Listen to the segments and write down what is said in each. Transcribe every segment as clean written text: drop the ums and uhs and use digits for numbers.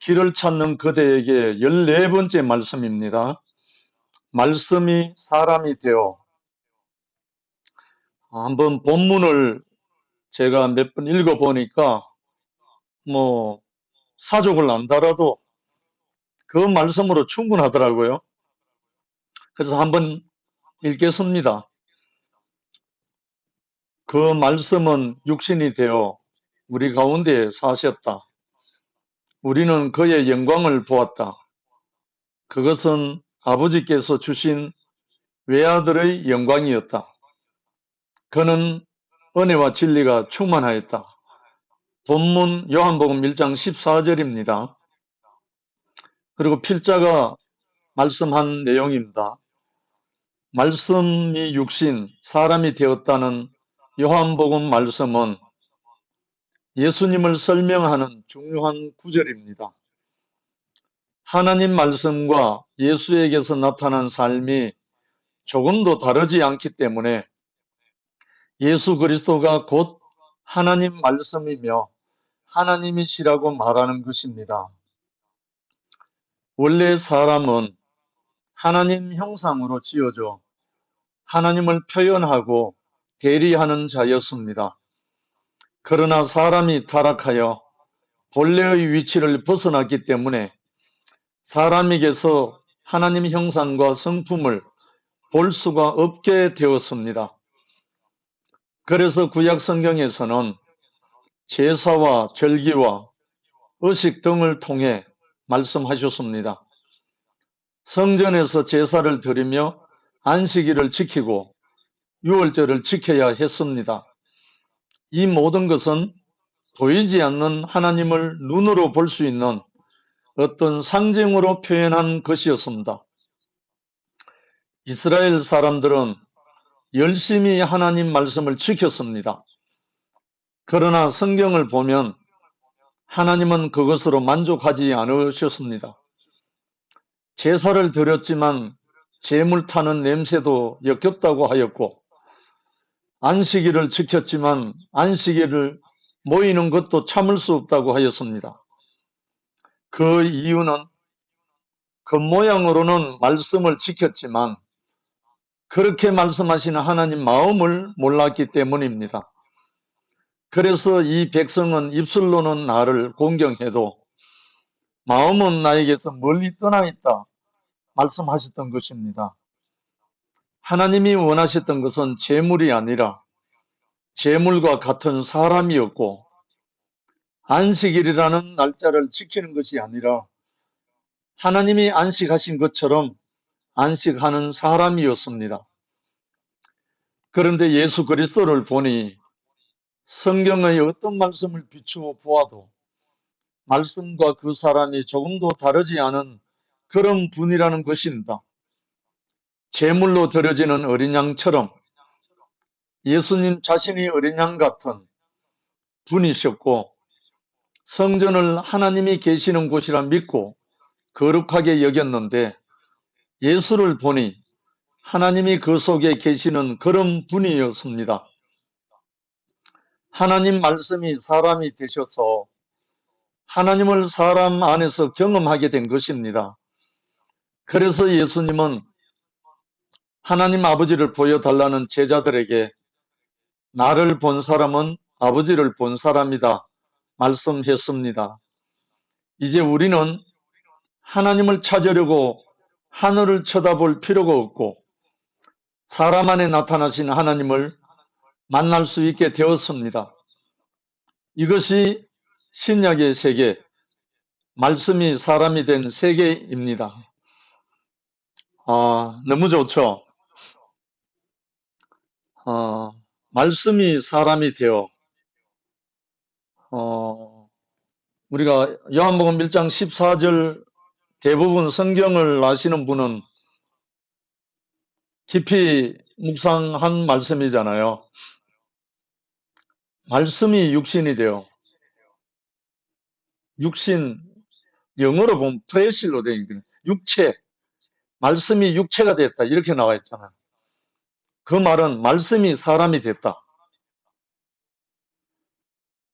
길을 찾는 그대에게 14번째 말씀입니다. 말씀이 사람이 되어. 한번 본문을 제가 몇 번 읽어보니까 사족을 안 달아도 그 말씀으로 충분하더라고요. 그래서 한번 읽겠습니다. 그 말씀은 육신이 되어 우리 가운데 사셨다. 우리는 그의 영광을 보았다. 그것은 아버지께서 주신 외아들의 영광이었다. 그는 은혜와 진리가 충만하였다. 본문 요한복음 1장 14절입니다. 그리고 필자가 말씀한 내용입니다. 말씀이 육신, 사람이 되었다는 요한복음 말씀은 예수님을 설명하는 중요한 구절입니다. 하나님 말씀과 예수에게서 나타난 삶이 조금도 다르지 않기 때문에 예수 그리스도가 곧 하나님 말씀이며 하나님이시라고 말하는 것입니다. 원래 사람은 하나님 형상으로 지어져 하나님을 표현하고 대리하는 자였습니다. 그러나 사람이 타락하여 본래의 위치를 벗어났기 때문에 사람에게서 하나님 형상과 성품을 볼 수가 없게 되었습니다. 그래서 구약 성경에서는 제사와 절기와 의식 등을 통해 말씀하셨습니다. 성전에서 제사를 드리며 안식일을 지키고 유월절을 지켜야 했습니다. 이 모든 것은 보이지 않는 하나님을 눈으로 볼 수 있는 어떤 상징으로 표현한 것이었습니다. 이스라엘 사람들은 열심히 하나님 말씀을 지켰습니다. 그러나 성경을 보면 하나님은 그것으로 만족하지 않으셨습니다. 제사를 드렸지만 재물 타는 냄새도 역겹다고 하였고, 안식일을 지켰지만 안식일을 모이는 것도 참을 수 없다고 하였습니다. 그 이유는 겉모양으로는 말씀을 지켰지만 그렇게 말씀하시는 하나님 마음을 몰랐기 때문입니다. 그래서 이 백성은 입술로는 나를 공경해도 마음은 나에게서 멀리 떠나 있다 말씀하셨던 것입니다. 하나님이 원하셨던 것은 재물이 아니라 재물과 같은 사람이었고, 안식일이라는 날짜를 지키는 것이 아니라 하나님이 안식하신 것처럼 안식하는 사람이었습니다. 그런데 예수 그리스도를 보니 성경의 어떤 말씀을 비추어 보아도 말씀과 그 사람이 조금도 다르지 않은 그런 분이라는 것입니다. 제물로 드려지는 어린 양처럼 예수님 자신이 어린 양 같은 분이셨고, 성전을 하나님이 계시는 곳이라 믿고 거룩하게 여겼는데 예수를 보니 하나님이 그 속에 계시는 그런 분이었습니다. 하나님 말씀이 사람이 되셔서 하나님을 사람 안에서 경험하게 된 것입니다. 그래서 예수님은 하나님 아버지를 보여달라는 제자들에게 나를 본 사람은 아버지를 본 사람이다 말씀했습니다. 이제 우리는 하나님을 찾으려고 하늘을 쳐다볼 필요가 없고 사람 안에 나타나신 하나님을 만날 수 있게 되었습니다. 이것이 신약의 세계, 말씀이 사람이 된 세계입니다. 너무 좋죠? 말씀이 사람이 되어, 우리가 요한복음 1장 14절 대부분 성경을 아시는 분은 깊이 묵상한 말씀이잖아요. 말씀이 육신이 되어, 육신, 영어로 보면 플래시로 되어 있는 육체, 말씀이 육체가 됐다 이렇게 나와 있잖아요. 그 말은 말씀이 사람이 됐다.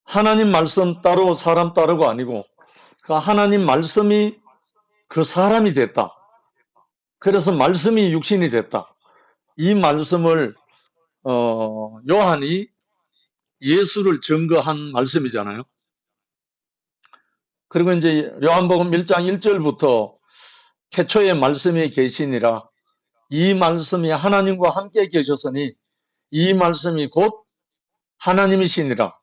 하나님 말씀 따로 사람 따로가 아니고 그 하나님 말씀이 그 사람이 됐다. 그래서 말씀이 육신이 됐다. 이 말씀을 요한이 예수를 증거한 말씀이잖아요. 그리고 이제 요한복음 1장 1절부터 태초에 말씀이 계시니라 이 말씀이 하나님과 함께 계셨으니 이 말씀이 곧 하나님이시니라.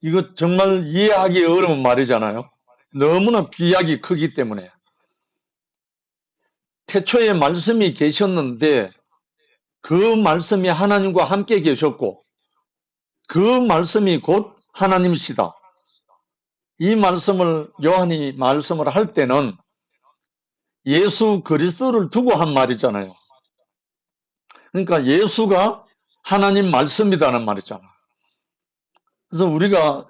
이거 정말 이해하기 어려운 말이잖아요. 너무나 비약이 크기 때문에. 태초에 말씀이 계셨는데 그 말씀이 하나님과 함께 계셨고 그 말씀이 곧 하나님이시다. 이 말씀을 요한이 말씀을 할 때는 예수 그리스도를 두고 한 말이잖아요. 그러니까 예수가 하나님 말씀이라는 말이잖아. 그래서 우리가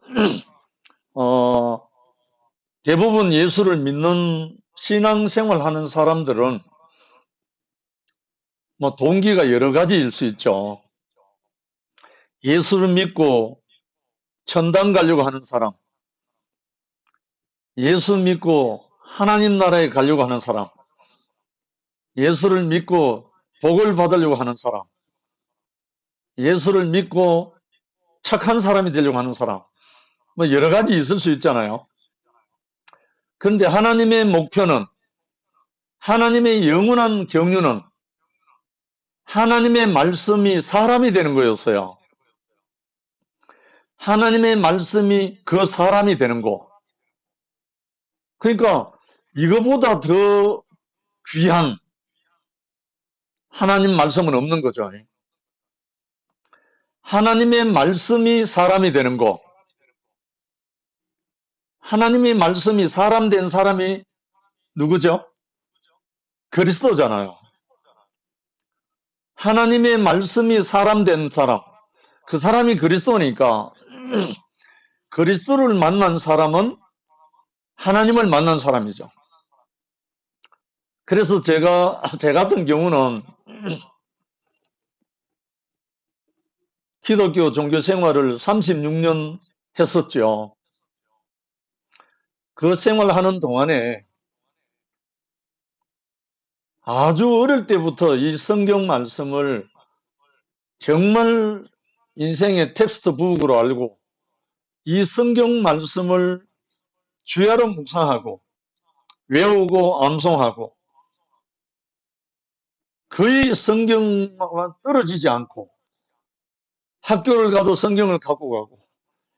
대부분 예수를 믿는 신앙생활 하는 사람들은 뭐 동기가 여러 가지일 수 있죠. 예수를 믿고 천당 가려고 하는 사람, 예수 믿고 하나님 나라에 가려고 하는 사람, 예수를 믿고 복을 받으려고 하는 사람, 예수를 믿고 착한 사람이 되려고 하는 사람, 뭐 여러 가지 있을 수 있잖아요. 그런데 하나님의 목표는, 하나님의 영원한 경륜은 하나님의 말씀이 사람이 되는 거였어요. 하나님의 말씀이 그 사람이 되는 거. 그러니까 이거보다 더 귀한 하나님 말씀은 없는 거죠. 하나님의 말씀이 사람이 되는 거. 하나님의 말씀이 사람 된 사람이 누구죠? 그리스도잖아요. 하나님의 말씀이 사람 된 사람, 그 사람이 그리스도니까 그리스도를 만난 사람은 하나님을 만난 사람이죠. 그래서 제 같은 경우는 기독교 종교 생활을 36년 했었죠. 그 생활하는 동안에 아주 어릴 때부터 이 성경 말씀을 정말 인생의 텍스트북으로 알고 이 성경 말씀을 주야로 묵상하고 외우고 암송하고 거의 성경과 떨어지지 않고 학교를 가도 성경을 갖고 가고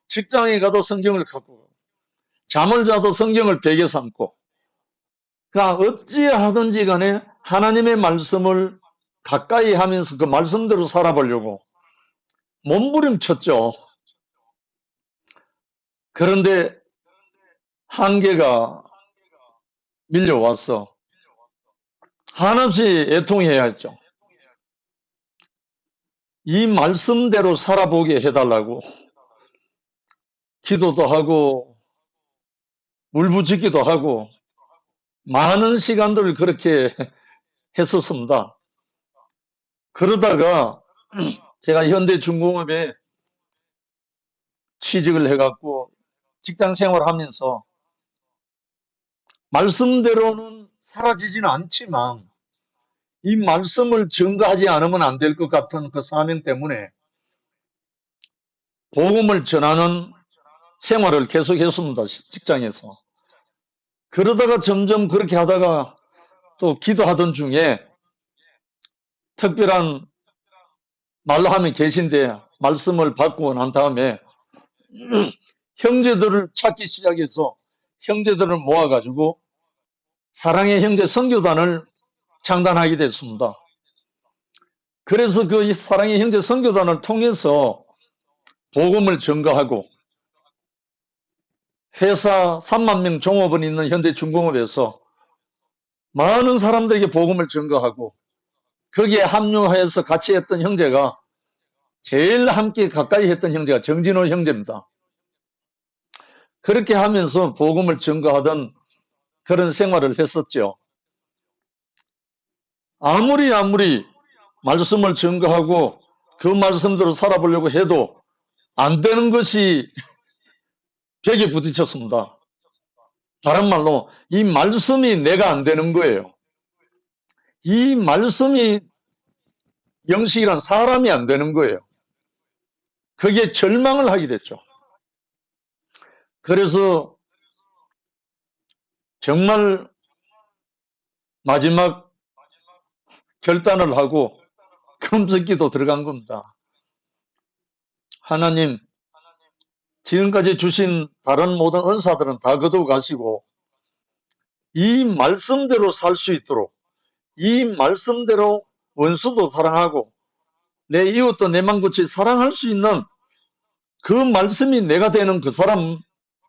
직장에 가도 성경을 갖고 가고 잠을 자도 성경을 베개 삼고 그러니까 어찌하든지 간에 하나님의 말씀을 가까이 하면서 그 말씀대로 살아보려고 몸부림쳤죠. 그런데 한계가 밀려와서 한없이 애통해야 했죠. 이 말씀대로 살아보게 해달라고 기도도 하고 울부짖기도 하고 많은 시간들을 그렇게 했었습니다. 그러다가 제가 현대중공업에 취직을 해갖고 직장 생활하면서 말씀대로는 사라지지는 않지만 이 말씀을 증거하지 않으면 안 될 것 같은 그 사명 때문에 복음을 전하는 생활을 계속했습니다. 직장에서. 그러다가 점점 그렇게 하다가 또 기도하던 중에 특별한 말로 하면 계신데 말씀을 받고 난 다음에 형제들을 찾기 시작해서 형제들을 모아가지고 사랑의 형제 선교단을 창단하게 됐습니다. 그래서 그 사랑의 형제 선교단을 통해서 복음을 전가하고 회사 3만 명 종업원 있는 현대중공업에서 많은 사람들에게 복음을 전가하고 거기에 합류해서 같이 했던 형제가 제일 함께 가까이 했던 형제가 정진호 형제입니다. 그렇게 하면서 복음을 전가하던 그런 생활을 했었죠. 아무리 말씀을 전가하고 그 말씀대로 살아보려고 해도 안 되는 것이 벽에 부딪혔습니다. 다른 말로 이 말씀이 내가 안 되는 거예요. 이 말씀이 영식이란 사람이 안 되는 거예요. 그게 절망을 하게 됐죠. 그래서 정말 마지막 결단을 하고 금식기도 들어간 겁니다. 하나님, 지금까지 주신 다른 모든 은사들은 다 거두어 가시고 이 말씀대로 살 수 있도록, 이 말씀대로 원수도 사랑하고 내 이웃도 내 맘같이 사랑할 수 있는 그 말씀이 내가 되는 그 사람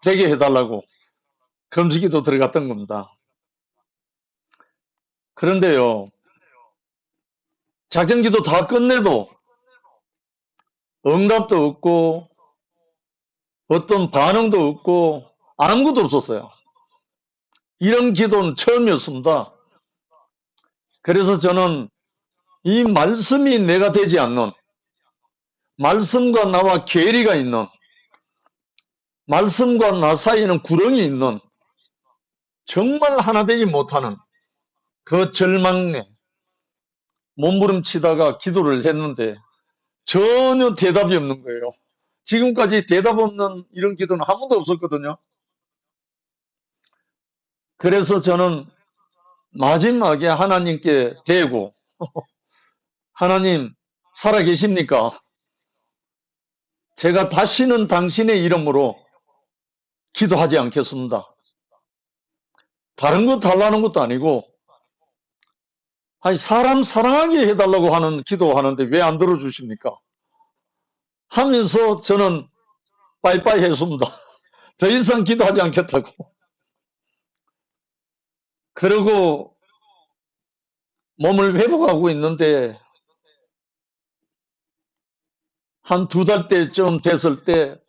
되게 해달라고 금식기도 들어갔던 겁니다. 그런데요, 작전기도 다 끝내도 응답도 없고 어떤 반응도 없고 아무것도 없었어요. 이런 기도는 처음이었습니다. 그래서 저는 이 말씀이 내가 되지 않는, 말씀과 나와 괴리가 있는, 말씀과 나 사이에는 구렁이 있는, 정말 하나 되지 못하는 그 절망에 몸부림치다가 기도를 했는데 전혀 대답이 없는 거예요. 지금까지 대답 없는 이런 기도는 한 번도 없었거든요. 그래서 저는 마지막에 하나님께 대고 하나님 살아계십니까? 제가 다시는 당신의 이름으로 기도하지 않겠습니다. 다른 거 달라는 것도 아니고 아니 사람 사랑하게 해달라고 하는 기도하는데 왜 안 들어주십니까? 하면서 저는 빠이빠이 했습니다. 더 이상 기도하지 않겠다고. 그리고 몸을 회복하고 있는데 한 2달 때쯤 됐을 때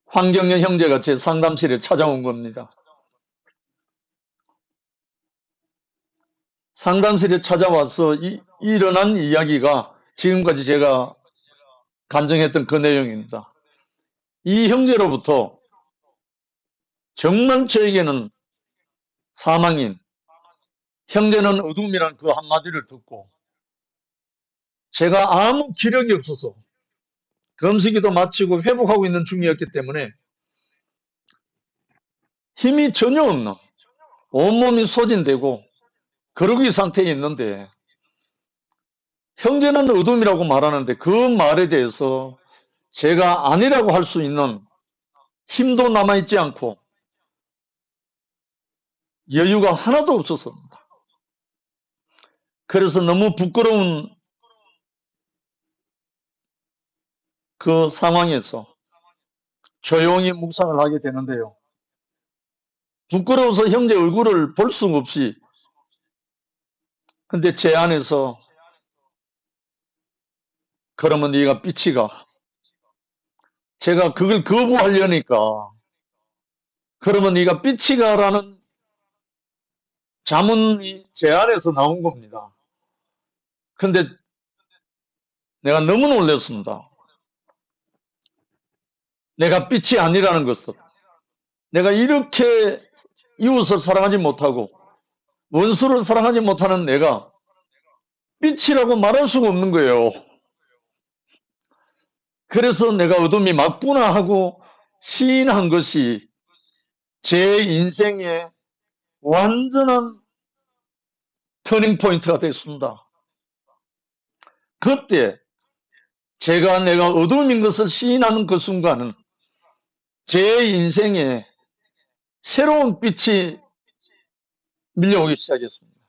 황경영 형제가 제 상담실에 찾아온 겁니다. 상담실에 찾아와서 일어난 이야기가 지금까지 제가 간증했던 그 내용입니다. 이 형제로부터 정말 저에게는 사망인, 형제는 어둠이란 그 한마디를 듣고 제가 아무 기력이 없어서 금식기도 마치고 회복하고 있는 중이었기 때문에 힘이 전혀 없는 온몸이 소진되고 거르기 상태에 있는데 형제는 어둠이라고 말하는데 그 말에 대해서 제가 아니라고 할 수 있는 힘도 남아있지 않고 여유가 하나도 없었습니다. 그래서 너무 부끄러운 그 상황에서 조용히 묵상을 하게 되는데요. 부끄러워서 형제 얼굴을 볼 수가 없이 근데 제 안에서 그러면 네가 빛이 가. 제가 그걸 거부하려니까 그러면 네가 빛이 가라는 자문이 제 안에서 나온 겁니다. 근데 내가 너무 놀랐습니다. 내가 빛이 아니라는 것을. 내가 이렇게 이웃을 사랑하지 못하고 원수를 사랑하지 못하는 내가 빛이라고 말할 수가 없는 거예요. 그래서 내가 어둠이 맞구나 하고 시인한 것이 제 인생의 완전한 터닝 포인트가 됐습니다. 그때 내가 어둠인 것을 시인하는 그 순간은 제 인생에 새로운 빛이 밀려오기 시작했습니다.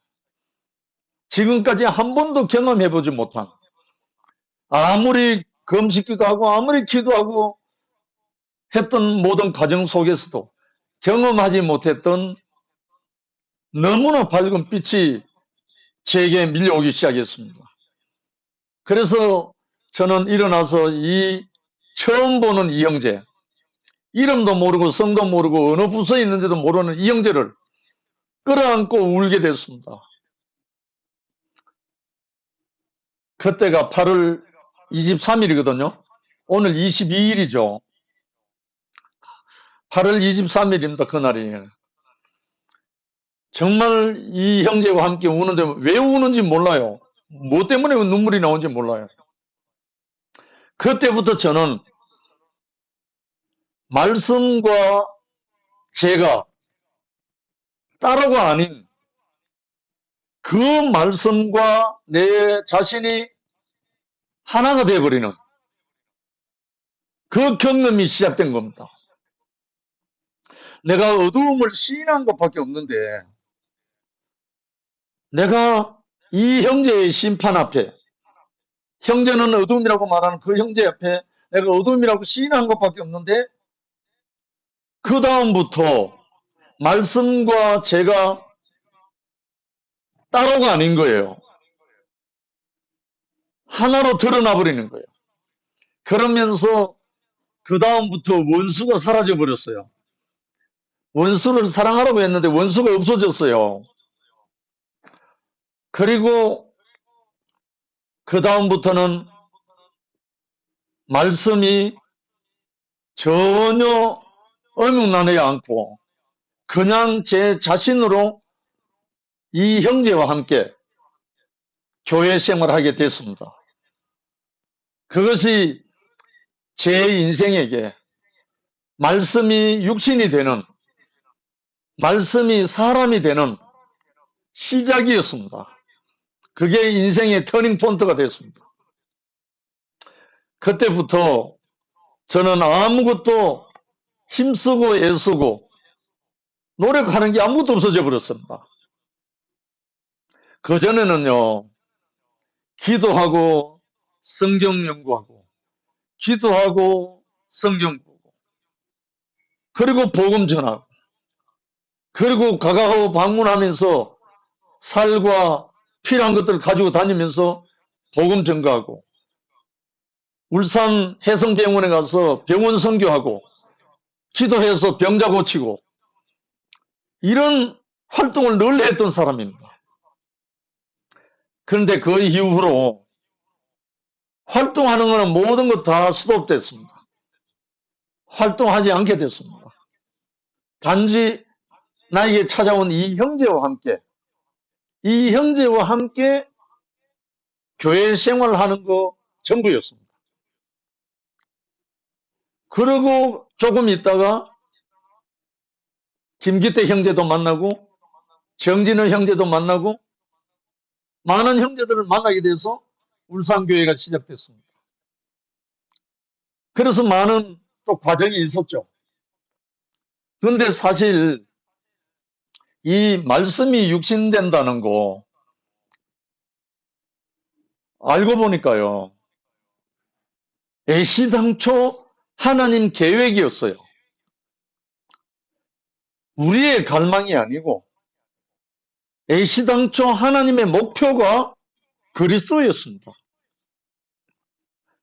지금까지 한 번도 경험해보지 못한 아무리 금식기도 하고 아무리 기도하고 했던 모든 과정 속에서도 경험하지 못했던 너무나 밝은 빛이 제게 밀려오기 시작했습니다. 그래서 저는 일어나서 이 처음 보는 이 형제, 이름도 모르고 성도 모르고 어느 부서에 있는지도 모르는 이 형제를 끌어안고 울게 됐습니다. 그때가 8월 23일이거든요. 오늘 22일이죠. 8월 23일입니다. 그날이. 정말 이 형제와 함께 우는데 왜 우는지 몰라요. 뭐 때문에 눈물이 나오는지 몰라요. 그때부터 저는 말씀과 제가 따로가 아닌 그 말씀과 내 자신이 하나가 되어버리는 그 경험이 시작된 겁니다. 내가 어두움을 시인한 것밖에 없는데 내가 이 형제의 심판 앞에, 형제는 어둠이라고 말하는 그 형제 앞에 내가 어둠이라고 시인한 것밖에 없는데 그 다음부터 말씀과 제가 따로가 아닌 거예요. 하나로 드러나 버리는 거예요. 그러면서 그 다음부터 원수가 사라져 버렸어요. 원수를 사랑하라고 했는데 원수가 없어졌어요. 그리고 그 다음부터는 말씀이 전혀 어중나지 않고 그냥 제 자신으로 이 형제와 함께 교회 생활하게 됐습니다. 그것이 제 인생에게 말씀이 육신이 되는, 말씀이 사람이 되는 시작이었습니다. 그게 인생의 터닝 포인트가 됐습니다. 그때부터 저는 아무것도 힘쓰고 애쓰고 노력하는 게 아무것도 없어져 버렸습니다. 그전에는요, 기도하고 성경 연구하고 기도하고 성경 보고 그리고 복음 전하고 그리고 가가하고 방문하면서 살과 필요한 것들을 가지고 다니면서 복음 전가하고 울산 해성병원에 가서 병원 선교하고 기도해서 병자 고치고 이런 활동을 늘 했던 사람입니다. 그런데 그 이후로 활동하는 것은 모든 것 다 스톱됐습니다. 활동하지 않게 됐습니다. 단지 나에게 찾아온 이 형제와 함께 교회 생활을 하는 거 전부였습니다. 그리고 조금 있다가 김기태 형제도 만나고 정진우 형제도 만나고 많은 형제들을 만나게 돼서 울산교회가 시작됐습니다. 그래서 많은 또 과정이 있었죠. 그런데 사실 이 말씀이 육신된다는 거 알고 보니까요. 애시당초 하나님 계획이었어요. 우리의 갈망이 아니고 애시당초 하나님의 목표가 그리스도였습니다.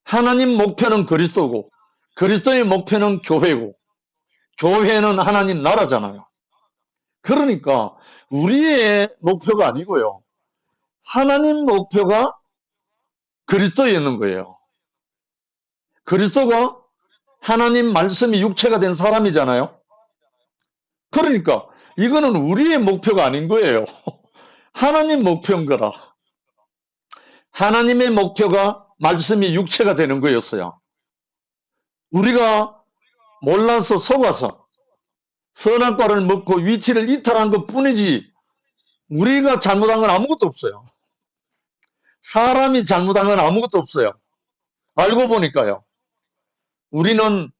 하나님 목표는 그리스도고 그리스도의 목표는 교회고 교회는 하나님 나라잖아요. 그러니까 우리의 목표가 아니고요. 하나님 목표가 그리스도였는 거예요. 그리스도가 하나님 말씀이 육체가 된 사람이잖아요. 그러니까 이거는 우리의 목표가 아닌 거예요. 하나님 목표인 거라. 하나님의 목표가 말씀이 육체가 되는 거였어요. 우리가 몰라서 속아서 선한 과를 먹고 위치를 이탈한 것 뿐이지 우리가 잘못한 건 아무것도 없어요. 사람이 잘못한 건 아무것도 없어요. 알고 보니까요. 우리는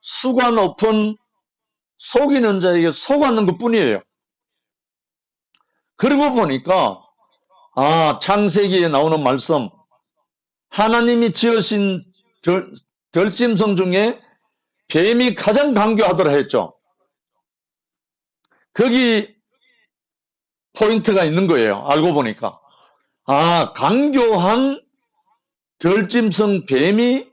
수가 높은 속이는 자에게 속았는 것 뿐이에요. 그러고 보니까 창세기에 나오는 말씀 하나님이 지으신 들짐승 중에 뱀이 가장 강교하더라 했죠. 거기 포인트가 있는 거예요. 알고 보니까. 강교한 들짐승 뱀이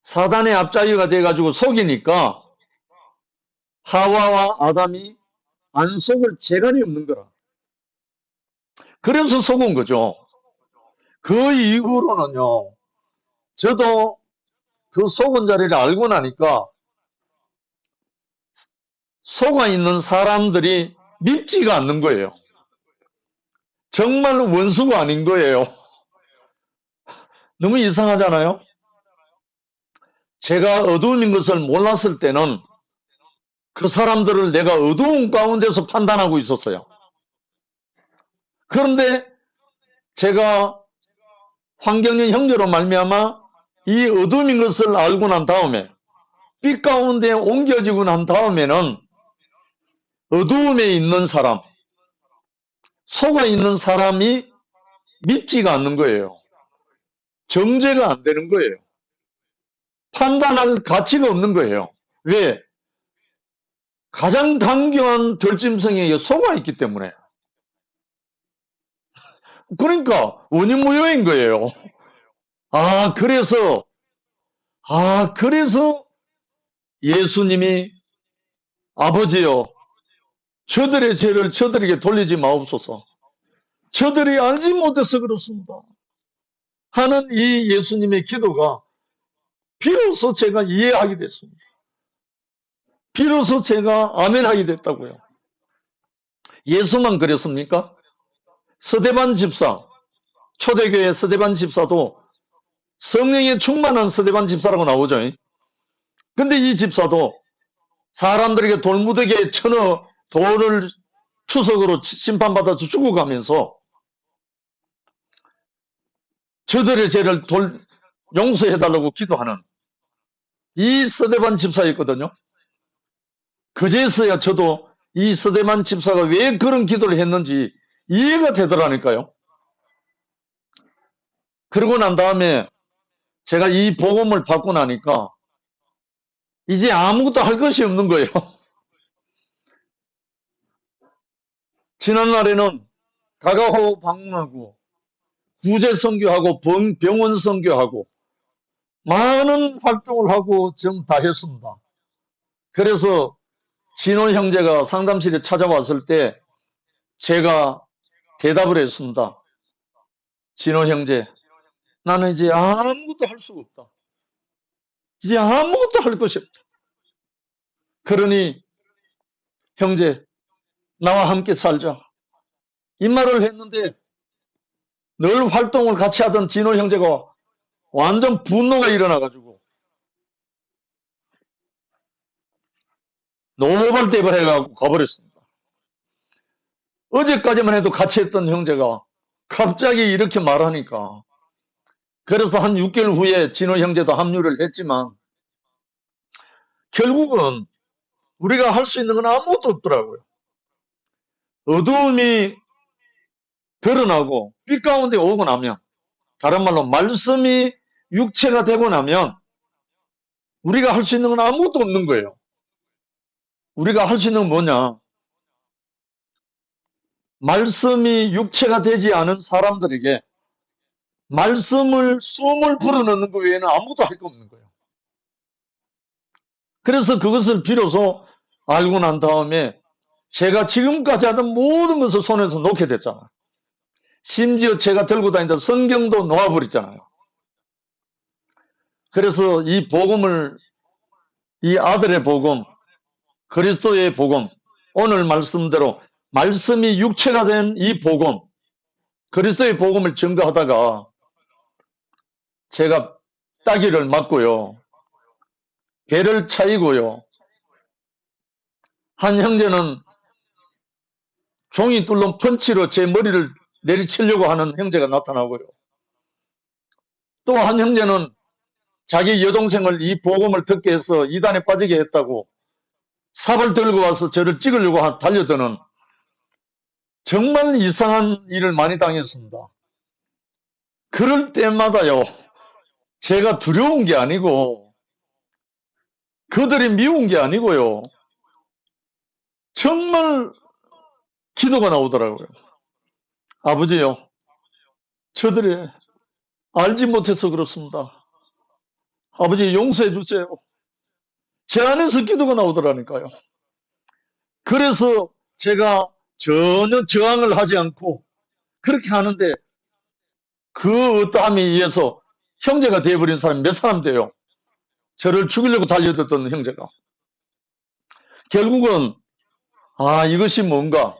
사단의 앞자리가 돼가지고 속이니까 하와와 아담이 안 속을 재간이 없는 거라. 그래서 속은 거죠. 그 이후로는요. 저도 그 속은 자리를 알고 나니까 속아 있는 사람들이 밉지가 않는 거예요. 정말 원수가 아닌 거예요. 너무 이상하잖아요. 제가 어두움인 것을 몰랐을 때는 그 사람들을 내가 어두운 가운데서 판단하고 있었어요. 그런데 제가 황경련 형제로 말미암아 이 어둠인 것을 알고 난 다음에 빛 가운데 옮겨지고 난 다음에는 어두움에 있는 사람, 속아 있는 사람이 밉지가 않는 거예요. 정죄가 안 되는 거예요. 판단할 가치가 없는 거예요. 왜? 가장 강경한 덜짐승에게 속아 있기 때문에. 그러니까 원인무효인 거예요. 아, 그래서 예수님이 아버지여, 저들의 죄를 저들에게 돌리지 마옵소서. 저들이 알지 못해서 그렇습니다. 하는 이 예수님의 기도가 비로소 제가 이해하게 됐습니다. 비로소 제가 아멘하게 됐다고요. 예수만 그랬습니까? 스데반 집사, 초대교회 스데반 집사도 성령에 충만한 스데반 집사라고 나오죠. 근데 이 집사도 사람들에게 돌무더기에 쳐넣어 돌을 추석으로 심판받아서 죽어가면서 저들의 죄를 용서해달라고 기도하는 이 스데반 집사였거든요. 그제서야 저도 이 스데반 집사가 왜 그런 기도를 했는지 이해가 되더라니까요. 그러고 난 다음에 제가 이 복음을 받고 나니까 이제 아무것도 할 것이 없는 거예요. 지난날에는 가가호 방문하고 구제 선교하고 병원 선교하고 많은 활동을 하고 좀 다 했습니다. 그래서 진호 형제가 상담실에 찾아왔을 때 제가 대답을 했습니다. 진호 형제, 나는 이제 아무것도 할 수가 없다. 이제 아무것도 할 것이 없다. 그러니 형제, 나와 함께 살자. 이 말을 했는데 늘 활동을 같이 하던 진호 형제가 완전 분노가 일어나가지고 노발대발 해가지고 가버렸습니다. 어제까지만 해도 같이 했던 형제가 갑자기 이렇게 말하니까 그래서 한 6개월 후에 진호 형제도 합류를 했지만 결국은 우리가 할 수 있는 건 아무것도 없더라고요. 어두움이 드러나고 빛 가운데 오고 나면 다른 말로 말씀이 육체가 되고 나면 우리가 할 수 있는 건 아무것도 없는 거예요. 우리가 할 수 있는 건 뭐냐? 말씀이 육체가 되지 않은 사람들에게 말씀을 숨을 불어넣는 것 외에는 아무것도 할 거 없는 거예요. 그래서 그것을 비로소 알고 난 다음에 제가 지금까지 하던 모든 것을 손에서 놓게 됐잖아요. 심지어 제가 들고 다니던 성경도 놓아버렸잖아요. 그래서 이 복음을, 이 아들의 복음, 그리스도의 복음, 오늘 말씀대로 말씀이 육체가 된 이 복음, 그리스도의 복음을 증거하다가 제가 따기를 맞고요. 배를 차이고요. 한 형제는 종이 뚫린 펀치로 제 머리를 내리치려고 하는 형제가 나타나고요. 또 한 형제는 자기 여동생을 이 복음을 듣게 해서 이단에 빠지게 했다고 삽을 들고 와서 저를 찍으려고 달려드는 정말 이상한 일을 많이 당했습니다. 그럴 때마다요, 제가 두려운 게 아니고 그들이 미운 게 아니고요. 정말 기도가 나오더라고요. 아버지요, 저들이 알지 못해서 그렇습니다. 아버지 용서해 주세요. 제 안에서 기도가 나오더라니까요. 그래서 제가 전혀 저항을 하지 않고 그렇게 하는데 그 어떠함에 의해서 형제가 되어버린 사람이 몇 사람 돼요. 저를 죽이려고 달려들던 형제가. 결국은 이것이 뭔가?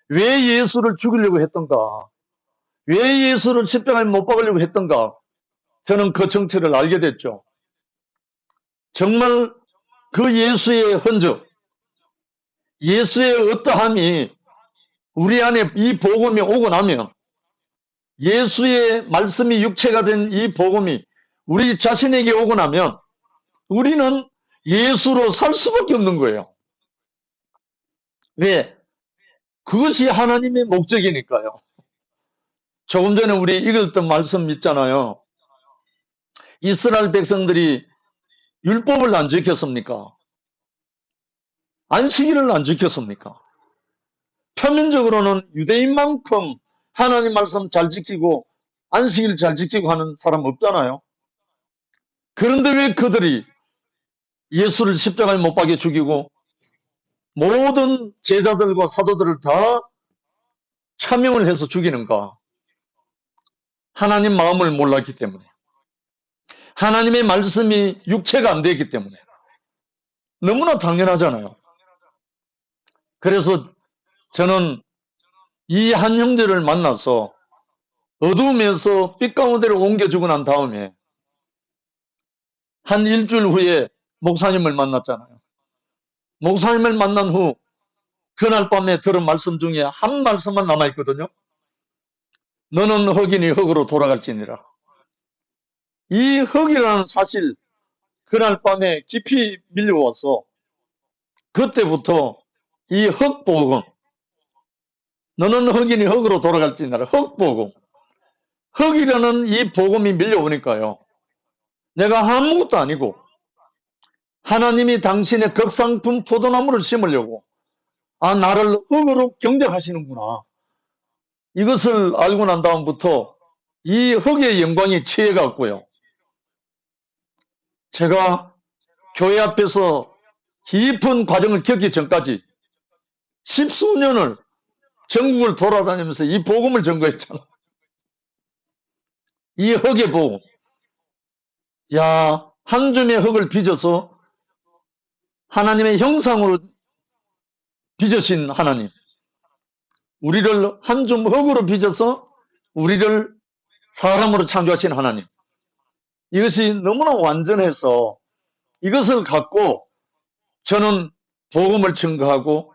왜 예수를 죽이려고 했던가? 왜 예수를 십자가에 못 박으려고 했던가? 저는 그 정체를 알게 됐죠. 정말 그 예수의 흔적, 예수의 어떠함이 우리 안에 이 복음이 오고 나면, 예수의 말씀이 육체가 된 이 복음이 우리 자신에게 오고 나면 우리는 예수로 살 수밖에 없는 거예요. 왜? 그것이 하나님의 목적이니까요. 조금 전에 우리 읽었던 말씀 있잖아요. 이스라엘 백성들이 율법을 안 지켰습니까? 안식일을 안 지켰습니까? 표면적으로는 유대인만큼 하나님 말씀 잘 지키고 안식일 잘 지키고 하는 사람 없잖아요. 그런데 왜 그들이 예수를 십자가에 못 박여 죽이고 모든 제자들과 사도들을 다 차명을 해서 죽이는가? 하나님 마음을 몰랐기 때문에, 하나님의 말씀이 육체가 안 되기 때문에. 너무나 당연하잖아요. 그래서 저는 이 한 형제를 만나서 어두움에서 빛 가운데로 옮겨주고 난 다음에 한 일주일 후에 목사님을 만났잖아요. 목사님을 만난 후 그날 밤에 들은 말씀 중에 한 말씀만 남아있거든요. 너는 흙이니 흙으로 돌아갈지니라. 이 흙이라는 사실, 그날 밤에 깊이 밀려와서 그때부터 이 흙복음, 너는 흙이니 흙으로 돌아갈지니라, 흙복음, 흙이라는 이 복음이 밀려오니까요. 내가 아무것도 아니고 하나님이 당신의 극상품 포도나무를 심으려고 나를 흙으로 경작하시는구나. 이것을 알고 난 다음부터 이 흙의 영광이 취해갔고요. 제가 교회 앞에서 깊은 과정을 겪기 전까지 10수년을 전국을 돌아다니면서 이 복음을 전거했잖아. 이 흙의 복음. 야, 한 줌의 흙을 빚어서 하나님의 형상으로 빚으신 하나님. 우리를 한 줌 흙으로 빚어서 우리를 사람으로 창조하신 하나님. 이것이 너무나 완전해서 이것을 갖고 저는 복음을 증거하고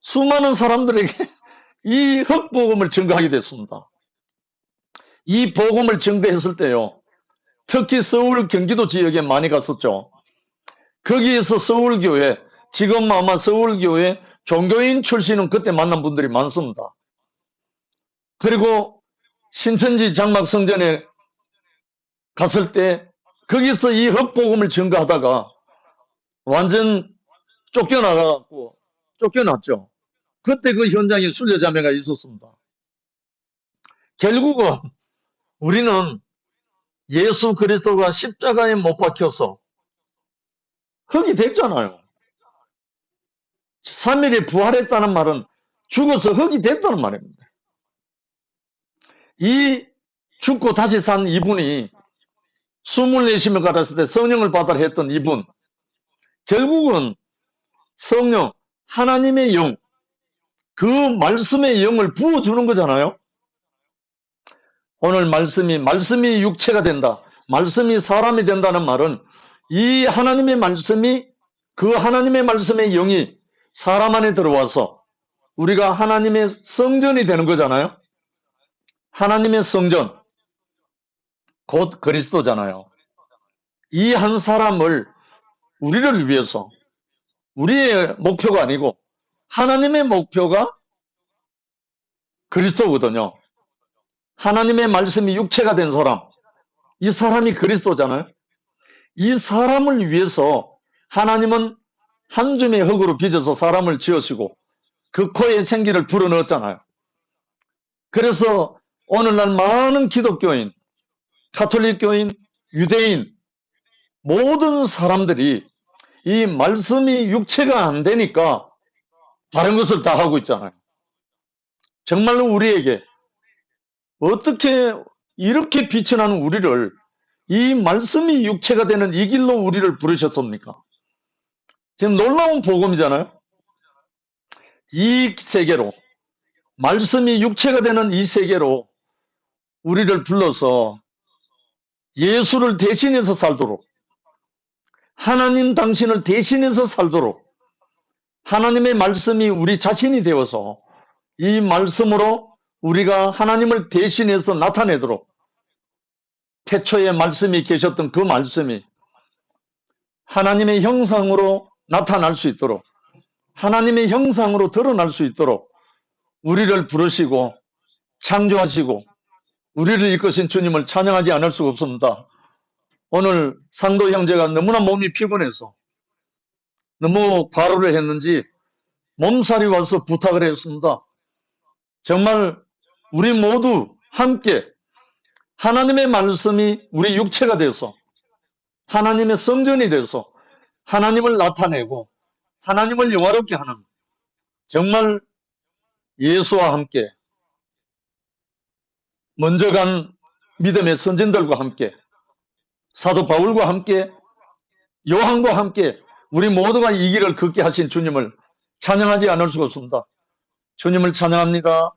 수많은 사람들에게 이 흙복음을 증거하게 됐습니다. 이 복음을 증거했을 때요. 특히 서울 경기도 지역에 많이 갔었죠. 거기에서 서울교회, 지금 아마 서울교회 종교인 출신은 그때 만난 분들이 많습니다. 그리고 신천지 장막성전에 갔을 때 거기서 이 흙복음을 증거하다가 완전 쫓겨나가고 쫓겨났죠. 그때 그 현장에 순례자매가 있었습니다. 결국은 우리는 예수 그리스도가 십자가에 못 박혀서 흙이 됐잖아요. 3일에 부활했다는 말은 죽어서 흙이 됐다는 말입니다. 이 죽고 다시 산 이분이 24시을 가졌을 때 성령을 받아라 했던 이분, 결국은 성령, 하나님의 영, 그 말씀의 영을 부어주는 거잖아요. 오늘 말씀이 육체가 된다, 말씀이 사람이 된다는 말은 이 하나님의 말씀이, 그 하나님의 말씀의 영이 사람 안에 들어와서 우리가 하나님의 성전이 되는 거잖아요. 하나님의 성전, 곧 그리스도잖아요. 이 한 사람을 우리를 위해서, 우리의 목표가 아니고 하나님의 목표가 그리스도거든요. 하나님의 말씀이 육체가 된 사람, 이 사람이 그리스도잖아요. 이 사람을 위해서 하나님은 한 줌의 흙으로 빚어서 사람을 지으시고 그 코에 생기를 불어넣었잖아요. 그래서 오늘날 많은 기독교인, 가톨릭교인, 유대인, 모든 사람들이 이 말씀이 육체가 안 되니까 다른 것을 다 하고 있잖아요. 정말로 우리에게 어떻게 이렇게 빛이 나는 우리를, 이 말씀이 육체가 되는 이 길로 우리를 부르셨습니까? 지금 놀라운 복음이잖아요. 이 세계로, 말씀이 육체가 되는 이 세계로 우리를 불러서 예수를 대신해서 살도록, 하나님 당신을 대신해서 살도록, 하나님의 말씀이 우리 자신이 되어서 이 말씀으로 우리가 하나님을 대신해서 나타내도록, 태초에 말씀이 계셨던 그 말씀이 하나님의 형상으로 나타날 수 있도록, 하나님의 형상으로 드러날 수 있도록 우리를 부르시고 창조하시고 우리를 이끄신 주님을 찬양하지 않을 수가 없습니다. 오늘 상도 형제가 너무나 몸이 피곤해서 너무 과로를 했는지 몸살이 와서 부탁을 했습니다. 정말 우리 모두 함께 하나님의 말씀이 우리 육체가 돼서 하나님의 성전이 돼서 하나님을 나타내고 하나님을 영화롭게 하는, 정말 예수와 함께 먼저 간 믿음의 선진들과 함께 사도 바울과 함께 요한과 함께 우리 모두가 이 길을 걷게 하신 주님을 찬양하지 않을 수가 없습니다. 주님을 찬양합니다.